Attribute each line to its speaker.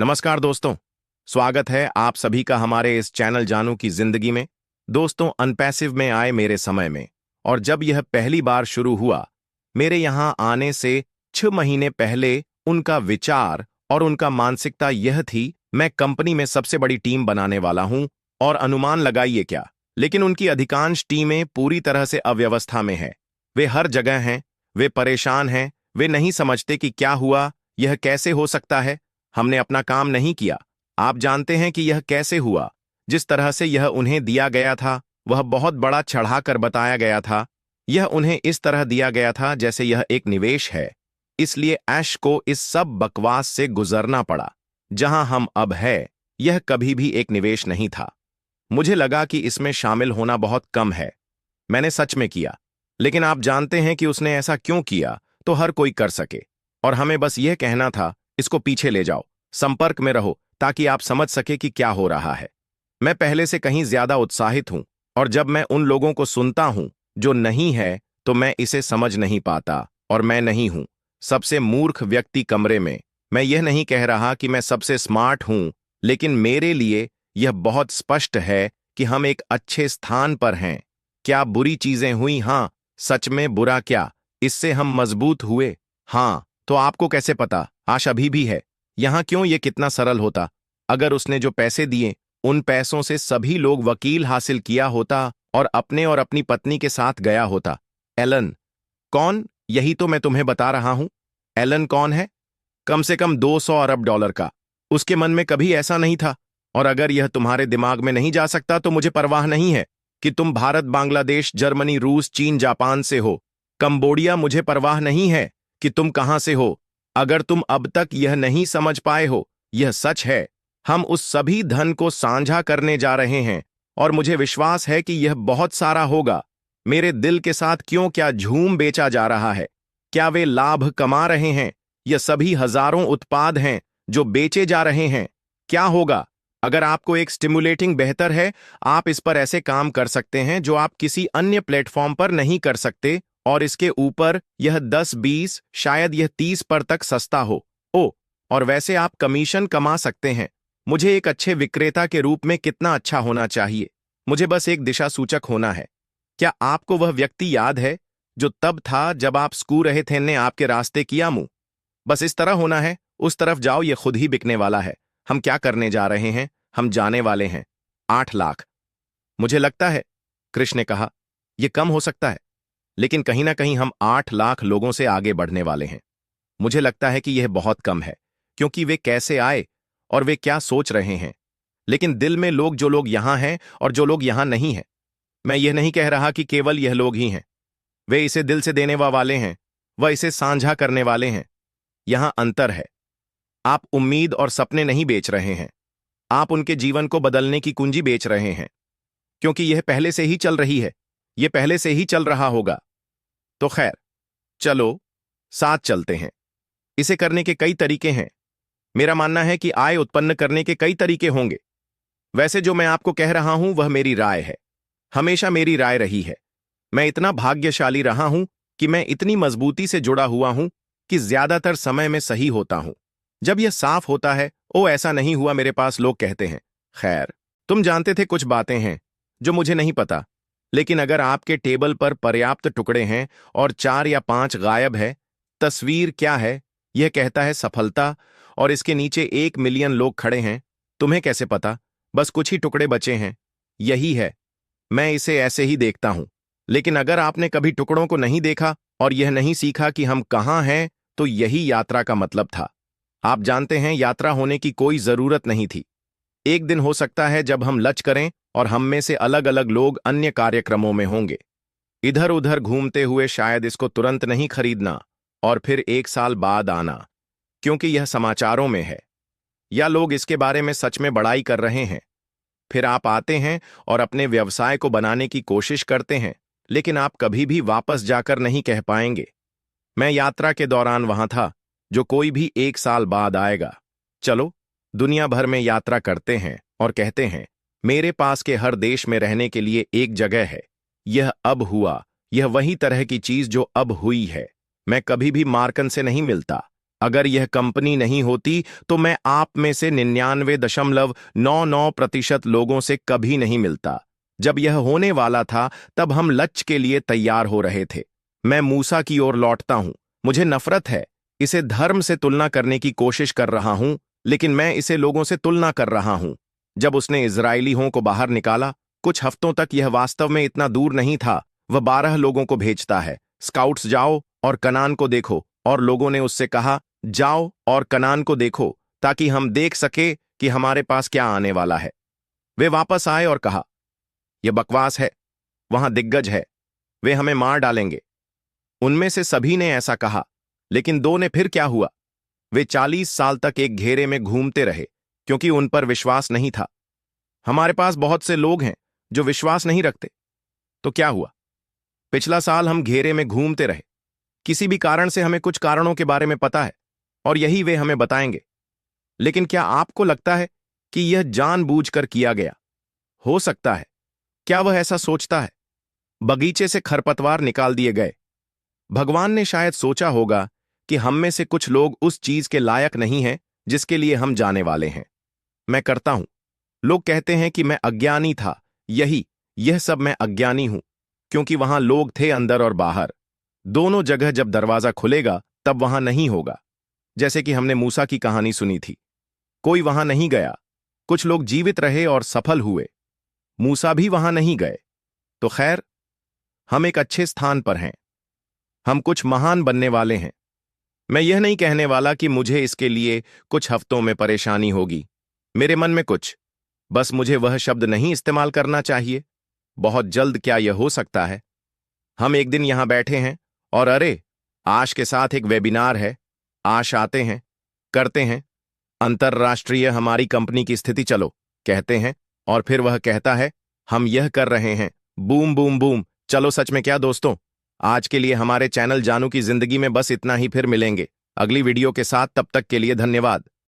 Speaker 1: नमस्कार दोस्तों। स्वागत है आप सभी का हमारे इस चैनल जानू की जिंदगी में। दोस्तों, अनपैसिव में आए मेरे समय में, और जब यह पहली बार शुरू हुआ, मेरे यहां आने से 6 महीने पहले उनका विचार और उनका मानसिकता यह थी, मैं कंपनी में सबसे बड़ी टीम बनाने वाला हूं। और अनुमान लगाइए क्या, लेकिन उनकी अधिकांश टीमें पूरी तरह से अव्यवस्था में है। वे हर जगह हैं, वे परेशान हैं, वे नहीं समझते कि क्या हुआ, यह कैसे हो सकता है। हमने अपना काम नहीं किया। आप जानते हैं कि यह कैसे हुआ। जिस तरह से यह उन्हें दिया गया था, वह बहुत बड़ा चढ़ाकर बताया गया था। यह उन्हें इस तरह दिया गया था जैसे यह एक निवेश है। इसलिए ऐश को इस सब बकवास से गुजरना पड़ा। जहां हम अब है, यह कभी भी एक निवेश नहीं था। मुझे लगा कि इसमें शामिल होना बहुत कम है। मैंने सच में किया, लेकिन आप जानते हैं कि उसने ऐसा क्यों किया तो हर कोई कर सके। और हमें बस यह कहना था, इसको पीछे ले जाओ, संपर्क में रहो, ताकि आप समझ सके कि क्या हो रहा है। मैं पहले से कहीं ज्यादा उत्साहित हूं, और जब मैं उन लोगों को सुनता हूं जो नहीं है, तो मैं इसे समझ नहीं पाता। और मैं नहीं हूं सबसे मूर्ख व्यक्ति कमरे में। मैं यह नहीं कह रहा कि मैं सबसे स्मार्ट हूं, लेकिन मेरे लिए यह बहुत स्पष्ट है कि हम एक अच्छे स्थान पर हैं। क्या बुरी चीजें हुई? हां। सच में बुरा क्या? इससे हम मजबूत हुए। हां। तो आपको कैसे पता? आश अभी भी है। यहां क्यों ये कितना सरल होता? अगर उसने जो पैसे दिए, उन पैसों से सभी लोग वकील हासिल किया होता और अपनी पत्नी के साथ गया होता। एलन कौन? यही तो मैं तुम्हें बता रहा हूं। एलन कौन है? कम से कम 200 अरब डॉलर का। उसके मन में कभी ऐसा नहीं था। और अगर यह तुम्हारे दिमाग में नहीं जा सकता, तो मुझे परवाह नहीं है कि तुम भारत, बांग्लादेश, जर्मनी, रूस, चीन, जापान से हो, कंबोडिया। मुझे परवाह नहीं है कि तुम कहां से हो। अगर तुम अब तक यह नहीं समझ पाए हो, यह सच है। हम उस सभी धन को साझा करने जा रहे हैं, और मुझे विश्वास है कि यह बहुत सारा होगा। मेरे दिल के साथ क्यों क्या झूम बेचा जा रहा है? क्या वे लाभ कमा रहे हैं? यह सभी हजारों उत्पाद हैं जो बेचे जा रहे हैं। क्या होगा अगर आपको एक स्टिमुलेटिंग बेहतर है? आप इस पर ऐसे काम कर सकते हैं जो आप किसी अन्य प्लेटफॉर्म पर नहीं कर सकते, और इसके ऊपर यह 10-20, शायद यह 30 पर तक सस्ता हो। ओ, और वैसे आप कमीशन कमा सकते हैं। मुझे एक अच्छे विक्रेता के रूप में कितना अच्छा होना चाहिए? मुझे बस एक दिशा सूचक होना है। क्या आपको वह व्यक्ति याद है जो तब था जब आप स्कू रहे थे ने आपके रास्ते किया मुंह? बस इस तरह होना है। उस तरफ जाओ, यह खुद ही बिकने वाला है। हम क्या करने जा रहे हैं? हम जाने वाले हैं 8 लाख। मुझे लगता है, कृष्ण ने कहा, यह कम हो सकता है, लेकिन कहीं ना कहीं हम 8 लाख लोगों से आगे बढ़ने वाले हैं। मुझे लगता है कि यह बहुत कम है, क्योंकि वे कैसे आए और वे क्या सोच रहे हैं। लेकिन दिल में लोग, जो लोग यहां हैं और जो लोग यहां नहीं हैं। मैं यह नहीं कह रहा कि केवल यह लोग ही हैं। वे इसे दिल से देने वाले हैं, वह इसे साझा करने वाले हैं। यहां अंतर है। आप उम्मीद और सपने नहीं बेच रहे हैं, आप उनके जीवन को बदलने की कुंजी बेच रहे हैं, क्योंकि यह पहले से ही चल रही है, यह पहले से ही चल रहा होगा। तो खैर, चलो साथ चलते हैं। इसे करने के कई तरीके हैं। मेरा मानना है कि आय उत्पन्न करने के कई तरीके होंगे। वैसे जो मैं आपको कह रहा हूं वह मेरी राय है, हमेशा मेरी राय रही है। मैं इतना भाग्यशाली रहा हूं कि मैं इतनी मजबूती से जुड़ा हुआ हूं कि ज्यादातर समय में सही होता हूं। जब यह साफ होता है, ओ ऐसा नहीं हुआ, मेरे पास लोग कहते हैं, खैर तुम जानते थे कुछ बातें हैं जो मुझे नहीं पता। लेकिन अगर आपके टेबल पर पर्याप्त टुकड़े हैं और 4 या 5 गायब है, तस्वीर क्या है? यह कहता है सफलता, और इसके नीचे 1 मिलियन लोग खड़े हैं। तुम्हें कैसे पता? बस कुछ ही टुकड़े बचे हैं। यही है, मैं इसे ऐसे ही देखता हूं। लेकिन अगर आपने कभी टुकड़ों को नहीं देखा और यह नहीं सीखा कि हम कहां हैं, तो यही यात्रा का मतलब था। आप जानते हैं, यात्रा होने की कोई जरूरत नहीं थी। एक दिन हो सकता है जब हम लच करें और हम में से अलग अलग लोग अन्य कार्यक्रमों में होंगे, इधर उधर घूमते हुए। शायद इसको तुरंत नहीं खरीदना और फिर 1 साल बाद आना, क्योंकि यह समाचारों में है, या लोग इसके बारे में सच में बड़ाई कर रहे हैं। फिर आप आते हैं और अपने व्यवसाय को बनाने की कोशिश करते हैं, लेकिन आप कभी भी वापस जाकर नहीं कह पाएंगे, मैं यात्रा के दौरान वहां था, जो कोई भी 1 साल बाद आएगा। चलो दुनिया भर में यात्रा करते हैं और कहते हैं, मेरे पास के हर देश में रहने के लिए एक जगह है। यह अब हुआ, यह वही तरह की चीज जो अब हुई है। मैं कभी भी मार्कन से नहीं मिलता। अगर यह कंपनी नहीं होती तो मैं आप में से 99.99% लोगों से कभी नहीं मिलता। जब यह होने वाला था तब हम लक्ष्य के लिए तैयार हो रहे थे। मैं मूसा की ओर लौटता हूं। मुझे नफरत है। इसे धर्म से तुलना करने की कोशिश कर रहा हूं, लेकिन मैं इसे लोगों से तुलना कर रहा हूं। जब उसने इजरायलियों को बाहर निकाला, कुछ हफ्तों तक यह वास्तव में इतना दूर नहीं था। वह 12 लोगों को भेजता है, स्काउट्स जाओ और कनान को देखो, और लोगों ने उससे कहा, जाओ और कनान को देखो ताकि हम देख सके कि हमारे पास क्या आने वाला है। वे वापस आए और कहा, यह बकवास है, वहां दिग्गज है, वे हमें मार डालेंगे। उनमें से सभी ने ऐसा कहा, लेकिन 2 ने फिर क्या हुआ? वे 40 साल तक एक घेरे में घूमते रहे क्योंकि उन पर विश्वास नहीं था। हमारे पास बहुत से लोग हैं जो विश्वास नहीं रखते। तो क्या हुआ? पिछला साल हम घेरे में घूमते रहे। किसी भी कारण से हमें कुछ कारणों के बारे में पता है और यही वे हमें बताएंगे। लेकिन क्या आपको लगता है कि यह जानबूझकर किया गया? हो सकता है। क्या वह ऐसा सोचता है? बगीचे से खरपतवार निकाल दिए गए। भगवान ने शायद सोचा होगा कि हम में से कुछ लोग उस चीज के लायक नहीं हैं जिसके लिए हम जाने वाले हैं। मैं करता हूं। लोग कहते हैं कि मैं अज्ञानी था। यह सब मैं अज्ञानी हूं, क्योंकि वहां लोग थे अंदर और बाहर। दोनों जगह जब दरवाजा खुलेगा तब वहां नहीं होगा। जैसे कि हमने मूसा की कहानी सुनी थी। कोई वहां नहीं गया। कुछ लोग जीवित रहे और सफल हुए। मूसा भी वहां नहीं गए। तो खैर, हम एक अच्छे स्थान पर हैं। हम कुछ महान बनने वाले हैं। मैं यह नहीं कहने वाला कि मुझे इसके लिए कुछ हफ्तों में परेशानी होगी। मेरे मन में कुछ, बस मुझे वह शब्द नहीं इस्तेमाल करना चाहिए। बहुत जल्द क्या यह हो सकता है? हम एक दिन यहां बैठे हैं और अरे, आश के साथ एक वेबिनार है। आश आते हैं, करते हैं, अंतरराष्ट्रीय हमारी कंपनी की स्थिति चलो कहते हैं, और फिर वह कहता है, हम यह कर रहे हैं। Boom boom boom. चलो, सच में क्या दोस्तों? आज के लिए हमारे चैनल जानू की जिंदगी में बस इतना ही। फिर मिलेंगे अगली वीडियो के साथ। तब तक के लिए धन्यवाद।